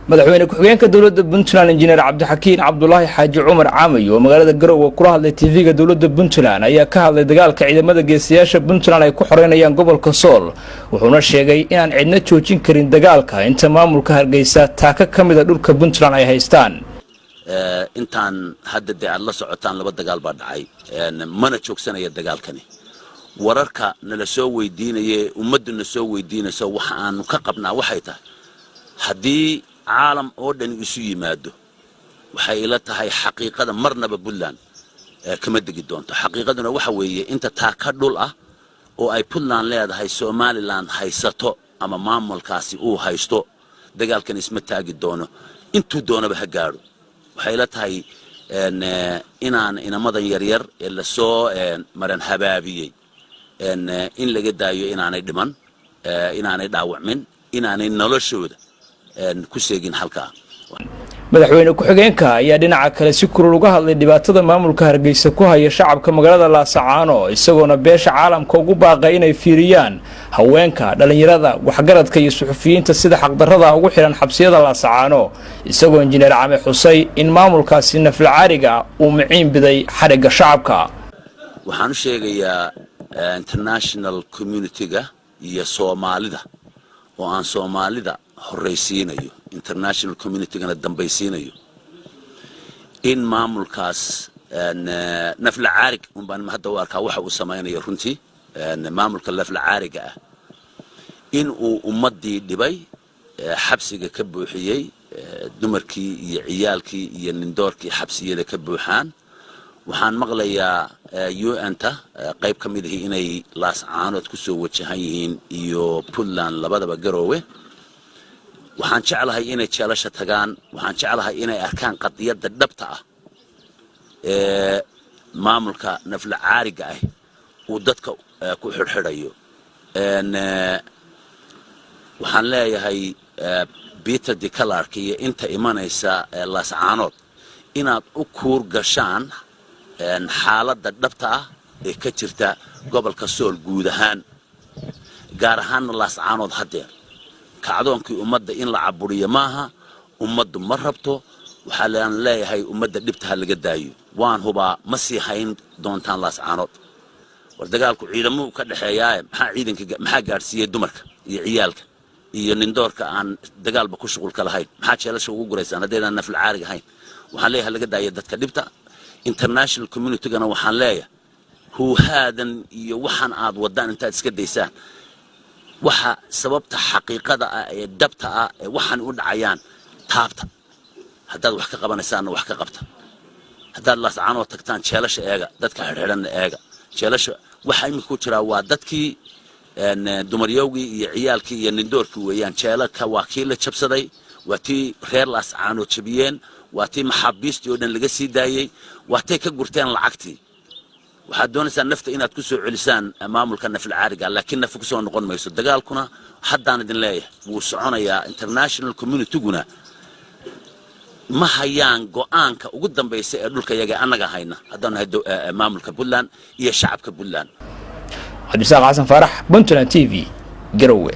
madaxweyne ku-xigeenka dawladda Puntland injineer Cabdixakiin Cabdullaahi Xaaji Cumar Caamay oo magaalada Garowe kula hadlay TV-ga dawladda Puntland ayaa ka hadlay dagaalka ciidamada geesiyaasha Puntland ay ku xoreynayaan gobolka Sool wuxuuna sheegay inaan cidna joojin karin dagaalka inta maamulka Hargeysa taaka kamid ah dhulka Puntland ay haystaan intaan hadda aad la socotaan laba dagaal baa dhacay mana joogsanaya dagaalkani wararka nala soo weydiinayay ummaduna soo weydiinayso waxa aanu ka qabnaa waxay tahay hadii عالم أودن يسوي ماده وحيلا تهاي حقيقة مرنا ببلان كمد جدون حقيقة وحوي أنت تأكدوا أو أي بلان لا هاي سومالي لان هاي ستو أما مامل كاسي أو هاي ستو دجال كان اسمه تأجدونه أنتوا دونا بهجارو وحيلا تهاي إن ماذا يرير إلا سو مرن حبابي إن لقيت دايو إن أنا دمان إن أنا داوع من إن أنا نلشود kuseegin halka madaxweyne ku-xigeenka ayaa dhinaca kale si kulul uga hadlay dhibaatada maamulka Hargeysa ku haya shacabka magaalada Laascaano isagoona beesha caalamka ugu baaqay inay fiiriyaan haweenka dhalinyarada waxgaradka iyo suxufiyiinta sida xaqdarrada ugu xiran xabsiyada Laascaano isagoo injineer Caame Xusay in maamulkaasi nafla caariga uu miciin biday xariga shacabka waxaan sheegayaa international community-ga iyo Soomaalida oo aan Soomaalida horeysiinayo international community-gana dambaysiinayo in maamulkaas nafla caarig baan hadda u arkaa waxa uu sameeyay runtii maamulka nafla caariga ah in uu ummadii dhibay xabsiga ka buuxiyay dumarkii iyo ciyaalkii iyo nindoorkii xabsiyada ka buuxaan waxaan maqlayaa UN-ta qayb kamid ah inay Laascaanood ku soo wajahan yihiin iyo Puntland labadaba Garowe waxaan jeclahay inay jeelasha tagaan waxaan jeclahay inay arkaan qadiyada dhabta ah maamulka nafla caariga ah uu dadka ku xirxirayo waxaan leeyahay Peter de Klerk iyo inta imanaysa Laascaanood inaad u kuur gashaan xaaladda dhabta ah ee ka jirta gobolka Sool guud ahaan gaar ahaan Laascaanood hadeer kacdoonkii ummadda in la caburiyo maaha ummaddu ma rabto waxa la leeyahay ummadda dhibta laga daayo waan hubaa ma sii hayn doontaan Laascaanood war dagaalku ciidamo ka dhaxeeyaa maxaa gaarsiiyay dumarka iyo ciyaalka iyo nindoorka aan dagaalba ku shuqul ka lahayn maxaa jeelasha ugu gureysaan hadeedaan nafl caarig ahayn waxaan leeyahay laga daayo dadka dhibta international community-gana waxaan leeyahay haadan iyo waxaan aad wadaan intaad iska daysaan waxa sababta xaqiiqada ah ee dabta ah ee waxaan u dhacayaan taabta haddaad wax ka qabanaysaan wax ka qabta haddaad Laascaanood tagtaan jeelasha eega dadka xirxiran eega jeelasha waxa imika ku jira waa dadkii dumaryowgii iyo ciyaalkii iyo nindoorkii weeyaan jeelaka waa kii la jabsaday waa tii reer Laascaanood jabiyeen waa tii maxaabiistii oo dhan laga sii daayay waa tay ka gurteen lacagtii waxaad doonaysaa nafta inaad ku soo celisaan maamulka nafla caariga laakiin nafku soo noqon mayso dagaalkuna haddaan idin leeyahay wuu soconayaa international community-guna ma hayaan go'aanka ugu dambaysa ee dhulka yaga annaga hayna haddaan maamulka Puntland iyo shacabka Puntland Cabdisaaq Xasan Farax Puntland TV Garowe